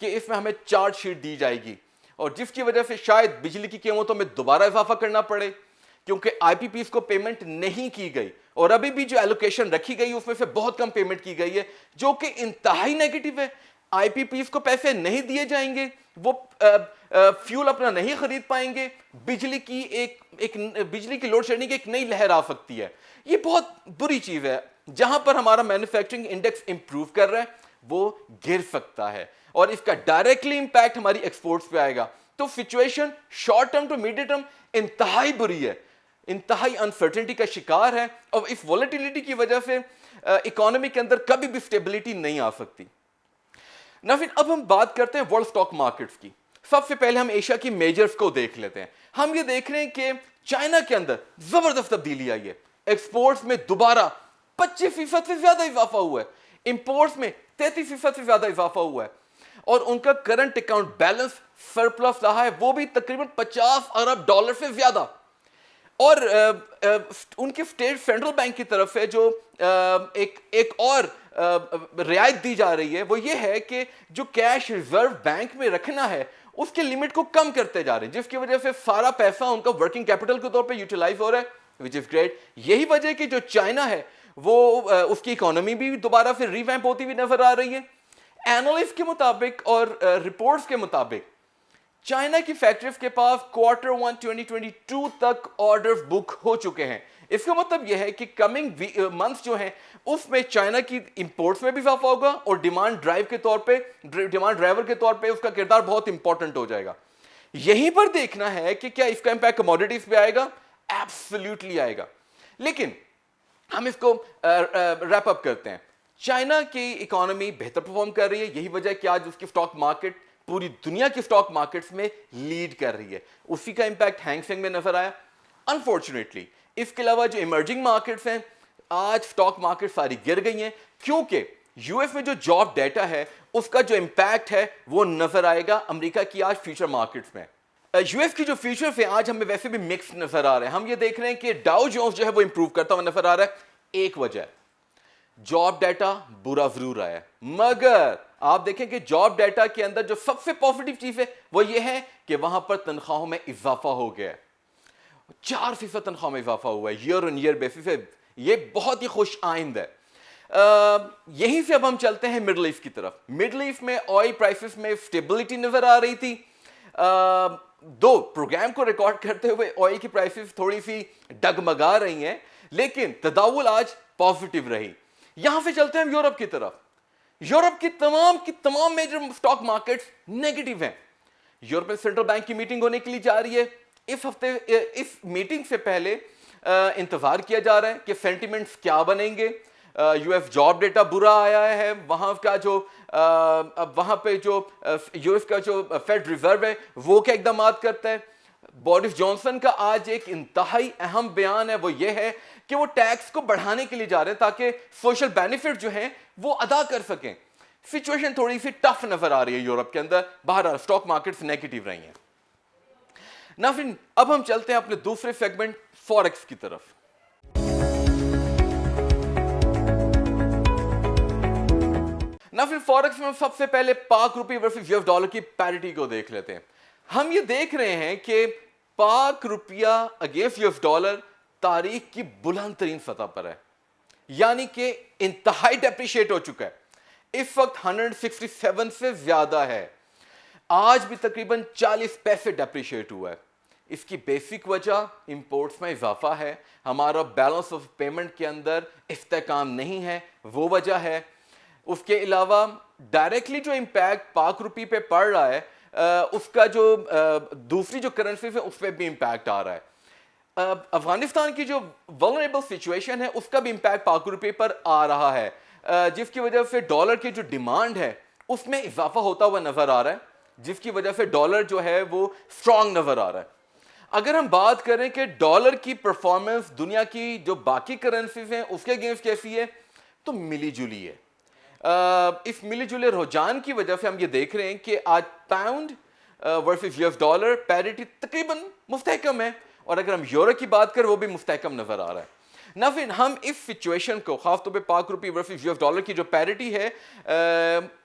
کہ اس میں ہمیں چارج شیٹ دی جائے گی اور جس کی وجہ سے شاید بجلی کی قیمتوں میں دوبارہ اضافہ کرنا پڑے کیونکہ آئی پی پیز کو پیمنٹ نہیں کی گئی اور ابھی بھی جو ایلوکیشن رکھی گئی اس میں سے بہت کم پیمنٹ کی گئی ہے جو کہ انتہائی نیگیٹو ہے. آئی پی پیز کو پیسے نہیں دیے جائیں گے, وہ فیول اپنا نہیں خرید پائیں گے, بجلی کی لوڈ شیڈنگ کی ایک نئی لہر آ سکتی ہے. یہ بہت بری چیز ہے. جہاں پر ہمارا مینوفیکچرنگ انڈیکس امپروو کر رہا ہے وہ گر سکتا ہے اور اس کا ڈائریکٹلی امپیکٹ ہماری ایکسپورٹس پہ آئے گا. تو situation short term to medium term انتہائی بری ہے, انتہائی انسرٹنٹی کا شکار ہے اور اس ولیٹیلیٹی کی وجہ سے اکانومی کے اندر کبھی بھی اسٹیبلٹی نہیں آ سکتی. ناظرین, اب ہم بات کرتے ہیں ورلڈ اسٹاک مارکیٹس کی. سب سے پہلے ہم ایشیا کی میجرز کو دیکھ لیتے ہیں. ہم یہ دیکھ رہے ہیں کہ چائنا کے اندر زبردست تبدیلی آئی ہے. ایکسپورٹس میں دوبارہ 25% سے زیادہ اضافہ ہوا ہے, امپورٹس میں 33% سے زیادہ اضافہ ہوا ہے اور ان کا کرنٹ اکاؤنٹ بیلنس سرپلس رہا ہے, وہ بھی تقریباً $50 ارب سے زیادہ. اور ان کے اسٹیٹ سینٹرل بینک کی طرف سے جو ایک اور رعایت دی جا رہی ہے وہ یہ ہے کہ جو کیش ریزرو بینک میں رکھنا ہے اس کے لمٹ کو کم کرتے جا رہے ہیں, جس کی وجہ سے سارا پیسہ ان کا ورکنگ کیپٹل کے طور پہ یوٹیلائز ہو رہا ہے, وچ از گریٹ. یہی وجہ ہے کہ جو چائنا ہے وہ اس کی اکانومی بھی دوبارہ پھر ریویمپ ہوتی ہوئی نظر آ رہی ہے. اینالسٹ کے مطابق اور رپورٹس کے مطابق چائنا کی فیکٹریز کے پاس Q1 2022 تک آرڈرز بک ہو چکے ہیں. اس کا مطلب یہ ہے کہ کمنگ منتھس جو ہیں اس میں چائنا کی امپورٹس میں بھی اضافہ ہوگا اور ڈیمانڈ ڈرائیور کے طور پہ اس کا کردار بہت امپورٹنٹ ہو جائے گا. یہیں پر دیکھنا ہے کہ کیا اس کا امپیکٹ کموڈیٹیز پہ آئے گا. ایبسلیوٹلی آئے گا. لیکن ہم اس کو ریپ اپ کرتے ہیں. چائنا کی اکانومی بہتر پرفارم کر رہی ہے, یہی وجہ ہے کہ آج اس کی اسٹاک مارکیٹ پوری دنیا کی اسٹاک مارکیٹس میں لیڈ کر رہی ہے. اسی کا امپیکٹ ہینگ سینگ میں نظر آیا انفارچونیٹلی. اس کے علاوہ جو ایمرجنگ مارکیٹس ہیں آج اسٹاک مارکیٹ ساری گر گئی ہیں کیونکہ یو ایس میں جو جاب ڈیٹا ہے اس کا جو امپیکٹ ہے وہ نظر آئے گا امریکہ کی آج فیوچر مارکیٹس میں. یو ایس کی جو فیوچرز ہیں آج ہمیں ویسے بھی مکس نظر آ رہے ہیں. ہم یہ دیکھ رہے ہیں کہ ڈاؤ جونز جو ہے وہ امپروو کرتا ہوا نظر آ رہا ہے. ایک وجہ ہے جاب ڈیٹا برا ضرور آیا ہے, مگر آپ دیکھیں کہ جاب ڈیٹا کے اندر جو سب سے پازیٹیو چیز ہے وہ یہ ہے کہ وہاں پر تنخواہوں میں اضافہ ہو گیا ہے. 4% تنخواہ میں اضافہ ہوا ہے ایئر آن ایئر بیسس پہ. یہ بہت ہی خوش آئند ہے. یہیں سے اب ہم چلتے ہیں مڈل ایسٹ کی طرف. مڈل ایسٹ میں آئل پرائسز میں اسٹیبلٹی نظر آ رہی تھی. دو پروگرام کو ریکارڈ کرتے ہوئے آئل کی پرائسز تھوڑی سی ڈگمگا رہی ہیں لیکن تداول آج پازیٹیو رہی. یہاں سے چلتے ہیں ہم یورپ کی طرف. یورپ کی تمام میجر اسٹاک مارکیٹس نیگیٹو ہیں. یورپ میں سینٹرل بینک کی میٹنگ ہونے کے لیے جا رہی ہے. اس ہفتے اس میٹنگ سے پہلے انتظار کیا جا رہا ہے کہ سینٹیمنٹس کیا بنیں گے. یو ایس جاب ڈیٹا برا آیا ہے, وہاں پہ جو یو ایس کا جو فیڈ ریزرو ہے وہ کیا اقدامات کرتا ہے. بورس جانسن کا آج ایک انتہائی اہم بیان ہے, وہ یہ ہے کہ وہ ٹیکس کو بڑھانے کے لیے جا رہے ہیں تاکہ سوشل بینیفٹ جو ہیں وہ ادا کر سکیں. سچویشن تھوڑی سی ٹف نظر آ رہی ہے یورپ کے اندر. بہرحال اسٹاک مارکیٹس نیگیٹو رہی ہیں. ناظرین, اب ہم چلتے ہیں اپنے دوسرے سیگمنٹ فوریکس کی طرف. ناظرین, فوریکس میں سب سے پہلے پاک روپی ورسز یو ایس ڈالر کی پیرٹی کو دیکھ لیتے ہیں. ہم یہ دیکھ رہے ہیں کہ پاک روپیہ اگینسٹ یو ایس ڈالر تاریخ کی بلند ترین سطح پر ہے, یعنی کہ انتہائی ڈیپریشیٹ ہو چکا ہے. اس وقت 167 سے زیادہ ہے. آج بھی تقریباً 40 پیسے ڈیپریشیٹ ہوا ہے. اس کی بیسک وجہ امپورٹس میں اضافہ ہے. ہمارا بیلنس آف پیمنٹ کے اندر استحکام نہیں ہے, وہ وجہ ہے. اس کے علاوہ ڈائریکٹلی جو امپیکٹ پاک روپی پہ پڑ رہا ہے اس کا جو دوسری جو کرنسیز ہے اس پہ بھی امپیکٹ آ رہا ہے. افغانستان کی جو ولنریبل سچویشن ہے اس کا بھی امپیکٹ پاک روپے پر آ رہا ہے, جس کی وجہ سے ڈالر کی جو ڈیمانڈ ہے اس میں اضافہ ہوتا ہوا نظر آ رہا ہے, جس کی وجہ سے ڈالر جو ہے وہ اسٹرانگ نظر آ رہا ہے. اگر ہم بات کریں کہ ڈالر کی پرفارمنس دنیا کی جو باقی کرنسیز ہیں اس کے اگینسٹ کیسی ہے تو ملی جلی ہے. اس ملی جلے رجحان کی وجہ سے ہم یہ دیکھ رہے ہیں کہ آج pound versus U S dollar parity تقریباً مستحکم ہے, اور اگر ہم یورو کی بات کریں وہ بھی مستحکم نظر آ رہا ہے. ناظرین ہم اس سچویشن کو خاص طور پہ پاک روپی ورسز US ڈالر کی جو پیرٹی ہے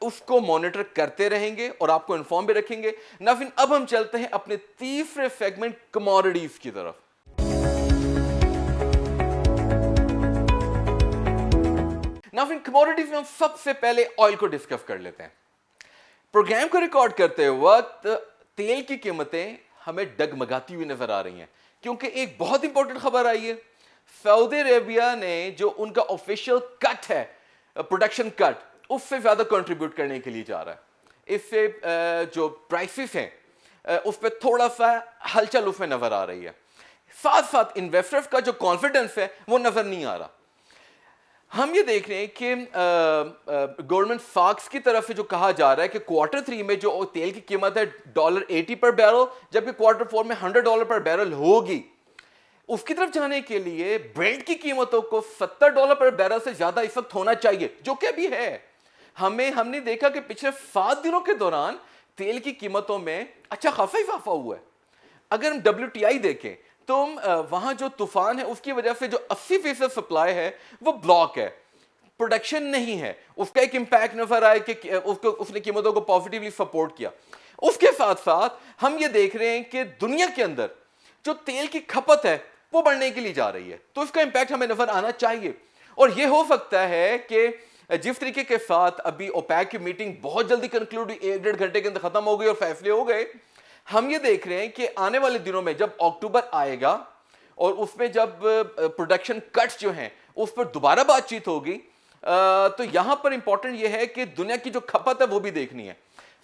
اس کو مانیٹر کرتے رہیں گے اور آپ کو انفارم بھی رکھیں گے. ناظرین اب ہم چلتے ہیں اپنے تیسرے سیگمنٹ کموڈیٹیز کی طرف. ناظرین کموڈیٹیز میں ہم سب سے پہلے آئل کو ڈسکس کر لیتے ہیں. پروگرام کو ریکارڈ کرتے وقت تیل کی قیمتیں ہمیں ڈگمگاتی ہوئی نظر آ رہی ہیں کیونکہ ایک بہت امپورٹنٹ خبر آئی ہے. سعودی عربیہ نے جو ان کا آفیشیل کٹ ہے پروڈکشن کٹ اس سے زیادہ کنٹریبیوٹ کرنے کے لیے جا رہا ہے. اس سے جو پرائسز ہیں اس پہ تھوڑا سا ہلچل اس میں نظر آ رہی ہے. ساتھ ساتھ انویسٹرز کا جو کانفیڈنس ہے وہ نظر نہیں آ رہا. ہم یہ دیکھ رہے ہیں کہ گورنمنٹ ساکس کی طرف سے جو کہا جا رہا ہے کہ کوارٹر 3 میں جو تیل کی قیمت ہے $80 پر بیرل جبکہ کوارٹر 4 میں $100 پر بیرل ہوگی. اس کی طرف جانے کے لیے برینٹ کی قیمتوں کو $70 پر بیرل سے زیادہ اس وقت ہونا چاہیے جو کہ ابھی ہے. ہم نے دیکھا کہ پچھلے 7 دنوں کے دوران تیل کی قیمتوں میں اچھا خاصا اضافہ ہوا ہے. اگر ہم WTI دیکھیں تو وہاں جو طوفان ہے اس کی وجہ سے جو 80% سپلائی ہے وہ بلاک ہے, پروڈکشن نہیں ہے. اس کا ایک امپیکٹ نظر آئے کہ اس نے قیمتوں کو پازیٹیولی سپورٹ کیا. اس کے ساتھ ساتھ ہم یہ دیکھ رہے ہیں کہ دنیا کے اندر جو تیل کی کھپت ہے وہ بڑھنے کے لیے جا رہی ہے تو اس کا امپیکٹ ہمیں نظر آنا چاہیے. اور یہ ہو سکتا ہے کہ جس طریقے کے ساتھ ابھی اوپیک کی میٹنگ بہت جلدی کنکلوڈ ہوئی, 1-1.5 گھنٹے کے اندر ختم ہو گئی اور فیصلے ہو گئے, ہم یہ دیکھ رہے ہیں کہ آنے والے دنوں میں جب اکتوبر آئے گا اور اس میں جب پروڈکشن کٹس جو ہیں اس پر دوبارہ بات چیت ہوگی تو یہاں پر امپورٹنٹ یہ ہے کہ دنیا کی جو کھپت ہے وہ بھی دیکھنی ہے.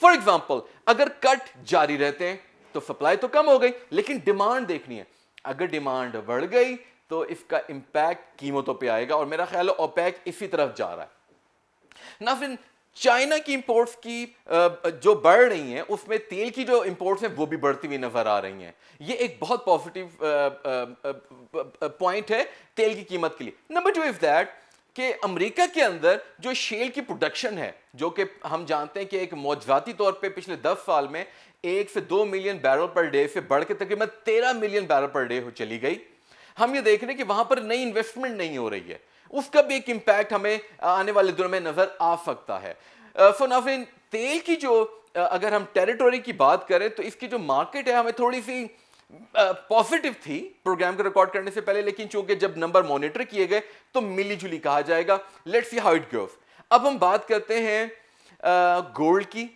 فار ایگزامپل اگر کٹ جاری رہتے ہیں تو سپلائی تو کم ہو گئی لیکن ڈیمانڈ دیکھنی ہے. اگر ڈیمانڈ بڑھ گئی تو اس کا امپیکٹ قیمتوں پہ آئے گا اور میرا خیال ہے اوپیک اسی طرف جا رہا ہے. ناظرین چائنا کی امپورٹس کی جو بڑھ رہی ہیں اس میں تیل کی جو امپورٹس ہیں وہ بھی بڑھتی ہوئی نظر آ رہی ہیں. یہ ایک بہت پازیٹیو پوائنٹ ہے تیل کی قیمت کے لیے. نمبر 2 از دیٹ کہ امریکہ کے اندر جو شیل کی پروڈکشن ہے جو کہ ہم جانتے ہیں کہ ایک معجزاتی طور پہ پچھلے 10 سال میں 1 سے 2 ملین بیرل پر ڈے سے بڑھ کے تقریباً 13 ملین بیرل پر ڈے چلی گئی. ہم یہ دیکھ رہے ہیں کہ وہاں پر نئی انویسٹمنٹ نہیں ہو رہی ہے, اس کا بھی ایک امپیکٹ ہمیں آنے والے دنوں میں نظر آ سکتا ہے. ناظرین تیل کی جو اگر ہم ٹیریٹوری کی بات کریں تو اس کی جو مارکیٹ ہے ہمیں تھوڑی سی پازیٹیو تھی پروگرام کو ریکارڈ کرنے سے پہلے, لیکن چونکہ جب نمبر مانیٹر کیے گئے تو ملی جلی کہا جائے گا. Let's see how it goes. اب ہم بات کرتے ہیں گولڈ کی.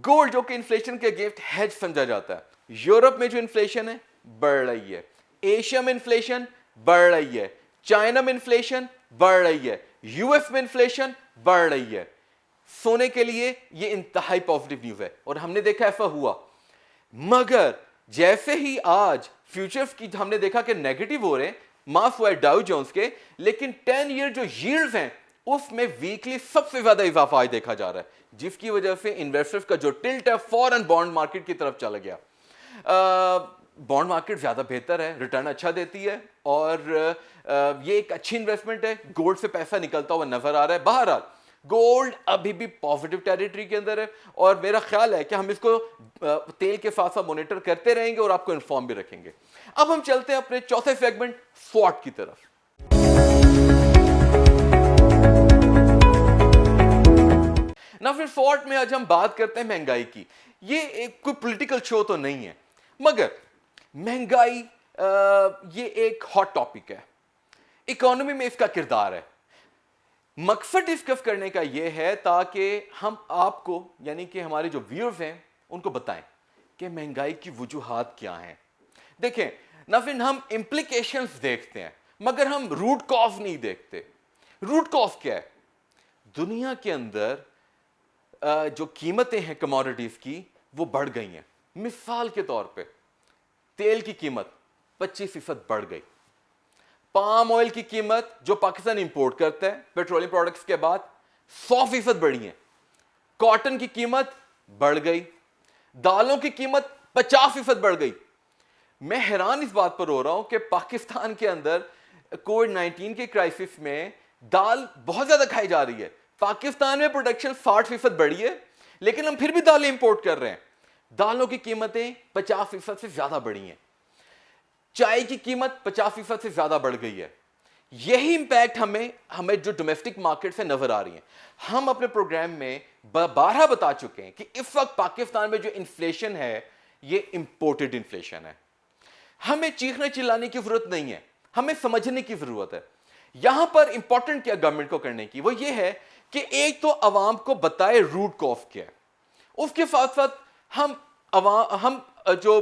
گولڈ جو کہ انفلیشن کے اگینسٹ ہیج سمجھا جاتا ہے. یورپ میں جو انفلیشن ہے بڑھ رہی ہے, ایشیا میں انفلیشن بڑھ رہی ہے, چائنا میں انفلیشن بڑھ رہی ہے, US میں انفلیشن بڑھ رہی ہے. سونے کے لیے یہ انتہائی پازیٹیو نیوز ہے اور ہم نے دیکھا ایسا ہوا. مگر جیسے ہی آج فیوچرز کی ہم نے دیکھا کہ نیگیٹو ہو رہے ہیں, معاف ہوا ہے ڈاؤ جونز کے, لیکن 10 ایئر جو ییلڈز ہیں اس میں ویکلی سب سے زیادہ اضافہ دیکھا جا رہا ہے جس کی وجہ سے انویسٹرز کا جو ٹلٹ ہے فوراً بانڈ مارکیٹ کی طرف چلا گیا. بانڈ مارکیٹ زیادہ بہتر ہے, ریٹرن اچھا دیتی ہے اور یہ ایک اچھی انویسٹمنٹ ہے. گولڈ سے پیسہ نکلتا ہوا نظر آ رہا ہے. بہرحال گولڈ ابھی بھی پازیٹیو ٹیریٹری کے اندر ہے اور میرا خیال ہے کہ ہم اس کو تیل کے ساتھ ساتھ مانیٹر کرتے رہیں گے اور آپ کو انفارم بھی رکھیں گے. اب ہم چلتے ہیں اپنے چوتھے سیگمنٹ فورٹ کی طرف. ناظرین فورٹ میں آج ہم بات کرتے ہیں مہنگائی کی. یہ ایک کوئی پولیٹیکل شو تو نہیں ہے مگر مہنگائی یہ ایک ہاٹ ٹاپک ہے, اکانومی میں اس کا کردار ہے. مقصد ڈسکس کرنے کا یہ ہے تاکہ ہم آپ کو یعنی کہ ہمارے جو ویورز ہیں ان کو بتائیں کہ مہنگائی کی وجوہات کیا ہیں. دیکھیں ناظرین ہم امپلیکیشنز دیکھتے ہیں مگر ہم روٹ کاز نہیں دیکھتے. روٹ کاز کیا ہے؟ دنیا کے اندر جو قیمتیں ہیں کموڈیٹیز کی وہ بڑھ گئی ہیں. مثال کے طور پہ تیل کی قیمت 25% بڑھ گئی. پام آئل کی قیمت جو پاکستان امپورٹ کرتا ہے پیٹرولیم پروڈکٹس کے بعد 100% بڑھی ہے. کاٹن کی قیمت بڑھ گئی. دالوں کی قیمت 50% بڑھ گئی. میں حیران اس بات پر ہو رہا ہوں کہ پاکستان کے اندر کووڈ-19 کے کرائسس میں دال بہت زیادہ کھائی جا رہی ہے. پاکستان میں پروڈکشن 60% بڑھی ہے لیکن ہم پھر بھی دالیں امپورٹ کر رہے ہیں. دالوں کی قیمتیں 50% سے زیادہ بڑھی ہیں. چائے کی قیمت 50% سے زیادہ بڑھ گئی ہے. یہی امپیکٹ ہمیں جو ڈومیسٹک مارکیٹ سے نظر آ رہی ہیں. ہم اپنے پروگرام میں بارہا بتا چکے ہیں کہ اس وقت پاکستان میں جو انفلیشن ہے یہ امپورٹڈ انفلیشن ہے. ہمیں چیخنے چلانے کی ضرورت نہیں ہے, ہمیں سمجھنے کی ضرورت ہے. یہاں پر امپورٹنٹ کیا گورنمنٹ کو کرنے کی, وہ یہ ہے کہ ایک تو عوام کو بتائے روٹ کاز کیا ہے, اس کے ساتھ ساتھ ہم جو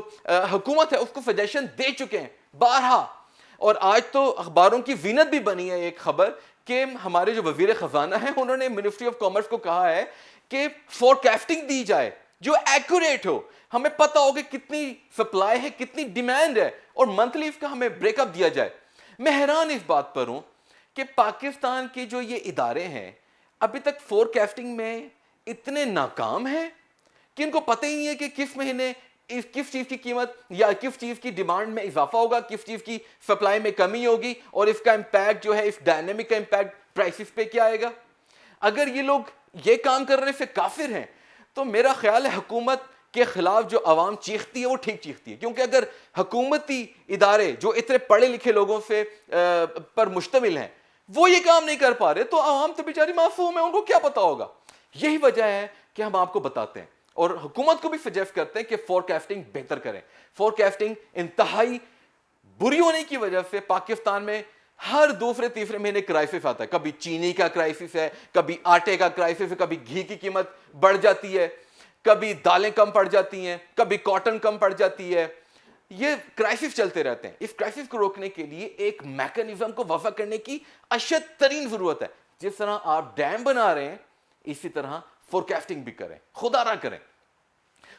حکومت ہے اس کو سجیشن دے چکے ہیں بارہا. اور آج تو اخباروں کی زینت بھی بنی ہے ایک خبر کہ ہمارے جو وزیر خزانہ ہیں انہوں نے منسٹری آف کامرس کو کہا ہے کہ فورکاسٹنگ دی جائے جو ایکوریٹ ہو, ہمیں پتہ ہو کہ کتنی سپلائی ہے کتنی ڈیمانڈ ہے, اور منتھلی اس کا ہمیں بریک اپ دیا جائے. میں حیران اس بات پر ہوں کہ پاکستان کے جو یہ ادارے ہیں ابھی تک فورکاسٹنگ میں اتنے ناکام ہیں کہ ان کو پتہ ہی نہیں ہے کہ کس مہینے کس چیز کی قیمت یا کس چیز کی ڈیمانڈ میں اضافہ ہوگا, کس چیز کی سپلائی میں کمی ہوگی, اور اس کا امپیکٹ جو ہے اس ڈائنامک کا امپیکٹ پرائسز پہ کیا آئے گا. اگر یہ لوگ یہ کام کرنے سے کافر ہیں تو میرا خیال ہے حکومت کے خلاف جو عوام چیختی ہے وہ ٹھیک چیختی ہے, کیونکہ اگر حکومتی ادارے جو اتنے پڑھے لکھے لوگوں سے پر مشتمل ہیں وہ یہ کام نہیں کر پا رہے تو عوام تو بیچاری معصوم ہے, ان کو کیا پتا ہوگا. یہی وجہ ہے کہ ہم آپ کو بتاتے ہیں اور حکومت کو بھی سجیسٹ کرتے ہیں کہ فورکاسٹنگ بہتر کریں. فورکاسٹنگ انتہائی بری ہونے کی وجہ سے پاکستان میں ہر دوسرے تیسرے مہینے کرائسس آتا ہے. کبھی چینی کا کرائسس ہے, کبھی آٹے کا کرائسس ہے, کبھی گھی کی قیمت بڑھ جاتی ہے, کبھی دالیں کم پڑ جاتی ہیں, کبھی کاٹن کم پڑ جاتی ہے. یہ کرائسس چلتے رہتے ہیں. اس کرائسس کو روکنے کے لیے ایک میکانزم کو وضع کرنے کی اشد ترین ضرورت ہے. جس طرح آپ ڈیم بنا رہے ہیں اسی طرح فورکاسٹنگ بھی کریں, خدا نہ کریں.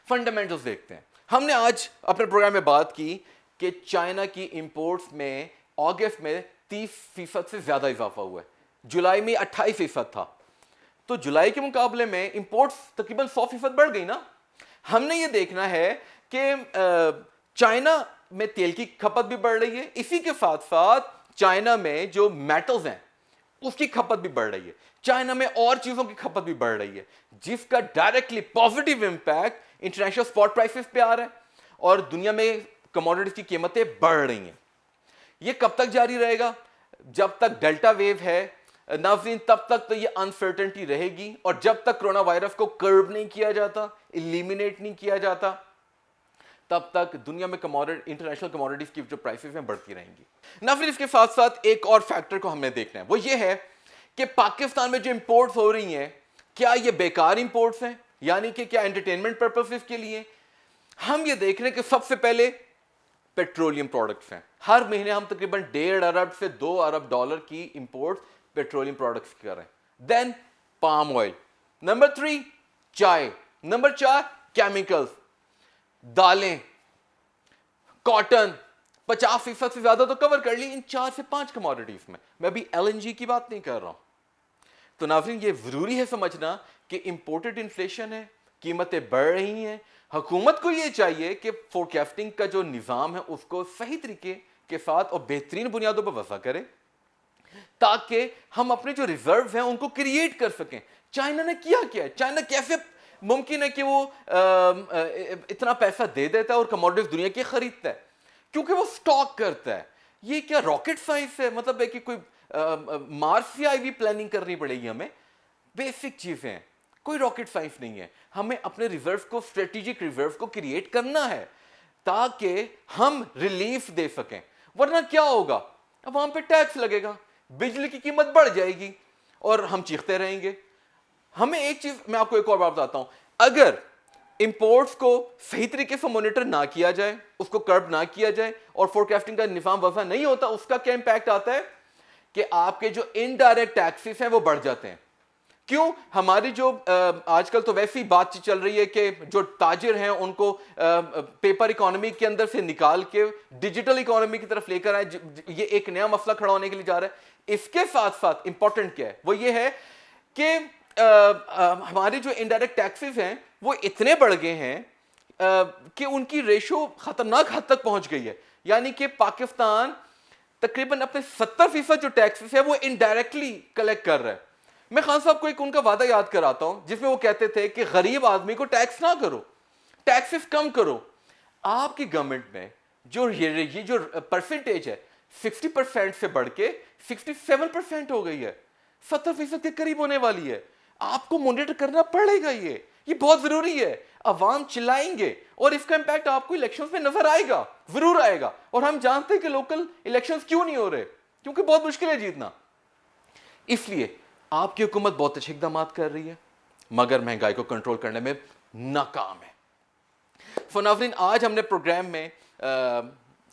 فنڈامنٹلز دیکھتے ہیں. ہم نے آج اپنے پروگرام میں بات کی کہ چائنا کی امپورٹس میں اگست میں 30% سے زیادہ اضافہ ہوا ہے, جولائی میں 28% تھا, تو جولائی کے مقابلے میں امپورٹس تقریباً 100% بڑھ گئی نا. ہم نے یہ دیکھنا ہے کہ چائنا میں تیل کی کھپت بھی بڑھ رہی ہے, اسی کے ساتھ ساتھ چائنا میں جو میٹلز ہیں اس کی کھپت بھی بڑھ رہی ہے, چائنا میں اور چیزوں کی کھپت بھی بڑھ رہی ہے, جس کا directly positive impact international spot prices پہ آ رہا ہے اور دنیا میں کموڈیٹیز کی قیمتیں بڑھ رہی ہیں. یہ کب تک جاری رہے گا؟ جب تک ڈیلٹا ویو ہے ناظرین تب تک تو یہ انسرٹنٹی رہے گی, اور جب تک کرونا وائرس کو کرب نہیں کیا جاتا, ایلیمینیٹ نہیں کیا جاتا, تب تک دنیا میں انٹرنیشنل کموڈیٹیز کی جو پرائسز ہیں بڑھتی رہیں گی. ناظرین اس کے ساتھ ساتھ ایک اور فیکٹر کو ہم نے دیکھنا ہے, وہ یہ ہے کہ پاکستان میں جو امپورٹس ہو رہی ہیں کیا یہ بیکار امپورٹس ہیں, یعنی کہ کیا انٹرٹینمنٹ پرپسز کے لیے. ہم یہ دیکھ رہے ہیں کہ سب سے پہلے پیٹرولیم پروڈکٹس ہیں. ہر مہینے ہم تقریباً 1.5 ارب سے 2 ارب ڈالر کی امپورٹ پیٹرولیم پروڈکٹس کر رہے ہیں. دین پام آئل, نمبر 3 چائے, نمبر 4 کیمیکلز, دالیں, کاٹن, 50% سے زیادہ تو کور کر لی ان 4 سے 5 کموڈیٹیز میں. میں ابھی LNG کی بات نہیں کر رہا ہوں. تو ناظرین یہ ضروری ہے سمجھنا کہ امپورٹڈ انفلیشن ہے, قیمتیں بڑھ رہی ہیں. حکومت کو یہ چاہیے کہ فورکاسٹنگ کا جو نظام ہے اس کو صحیح طریقے کے ساتھ اور بہترین بنیادوں پر وضع کرے تاکہ ہم اپنے جو ریزرو ہیں ان کو کریٹ کر سکیں. چائنا نے کیا ہے, چائنا کیسے ممکن ہے کہ وہ اتنا پیسہ دے دیتا ہے اور کموڈیٹیز دنیا کی خریدتا ہے؟ کیونکہ وہ سٹاک کرتا ہے. یہ کیا راکٹ سائنس ہے؟ مطلب ہے کہ کوئی مارس سے آئی ہوئی پلاننگ کرنی پڑے گی ہمیں؟ بیسک چیزیں ہیں, کوئی راکٹ سائنس نہیں ہے. ہمیں اپنے ریزرو کو, اسٹریٹجک ریزرو کو کریٹ کرنا ہے تاکہ ہم ریلیف دے سکیں. ورنہ کیا ہوگا, عوام پہ ٹیکس لگے گا, بجلی کی قیمت بڑھ جائے گی اور ہم چیختے رہیں گے. ہمیں ایک چیز میں آپ کو ایک اور بات بتاتا ہوں, اگر امپورٹس کو صحیح طریقے سے مانیٹر نہ کیا جائے, اس کو کرب نہ کیا جائے اور فورکاسٹنگ کا نظام وضع نہیں ہوتا, اس کا کیا امپیکٹ آتا ہے کہ آپ کے جو انڈائریکٹ ٹیکسز ہیں وہ بڑھ جاتے ہیں. کیوں؟ ہماری جو آج کل تو ویسی بات چل رہی ہے کہ جو تاجر ہیں ان کو پیپر اکانومی کے اندر سے نکال کے ڈیجیٹل اکانومی کی طرف لے کر آئے, یہ ایک نیا مسئلہ کھڑا ہونے کے لیے جا رہا ہے. اس کے ساتھ ساتھ امپورٹنٹ کیا ہے, وہ یہ ہے کہ ہمارے جو انڈائریکٹ ٹیکسز ہیں وہ اتنے بڑھ گئے ہیں کہ ان کی ریشو خطرناک حد تک پہنچ گئی ہے. یعنی کہ پاکستان تقریباً اپنے 70% جو ٹیکسز ہے وہ انڈائریکٹلی کلیکٹ کر رہا ہے. میں خان صاحب کو ایک ان کا وعدہ یاد کراتا ہوں جس میں وہ کہتے تھے کہ غریب آدمی کو ٹیکس نہ کرو, ٹیکسز کم کرو. آپ کی گورنمنٹ میں جو یہ جو پرسنٹیج ہے 60% سے بڑھ کے 67% ہو گئی ہے, 70% کے قریب ہونے والی ہے. آپ کو مانیٹر کرنا پڑے گا, یہ بہت ضروری ہے. عوام چلائیں گے اور اس کا امپیکٹ آپ کو الیکشنز میں نظر آئے گا, ضرور آئے گا. اور ہم جانتے ہیں کہ لوکل الیکشنز کیوں نہیں ہو رہے, کیونکہ بہت مشکل ہے جیتنا. اس لیے آپ کی حکومت بہت اچھے اقدامات کر رہی ہے مگر مہنگائی کو کنٹرول کرنے میں ناکام ہے. ناظرین, آج ہم نے پروگرام میں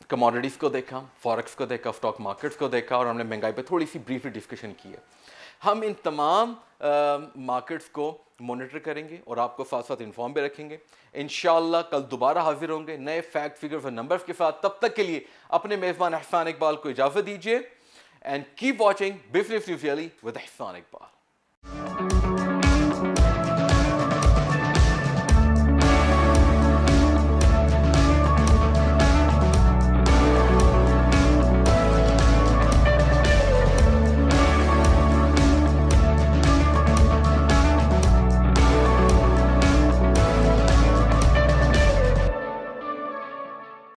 کموڈیٹیز کو دیکھا, فوریکس کو دیکھا, اسٹاک مارکیٹس کو دیکھا اور ہم نے مہنگائی پہ تھوڑی سی بریفلی ڈسکشن کی ہے. ہم ان تمام مارکیٹس کو مانیٹر کریں گے اور آپ کو ساتھ ساتھ انفارم بھی رکھیں گے. انشاءاللہ کل دوبارہ حاضر ہوں گے نئے فیکٹ, فگرز اور نمبرز کے ساتھ. تب تک کے لیے اپنے میزبان احسان اقبال کو اجازت دیجیے. And keep watching business news daily with Ahsan Iqbal.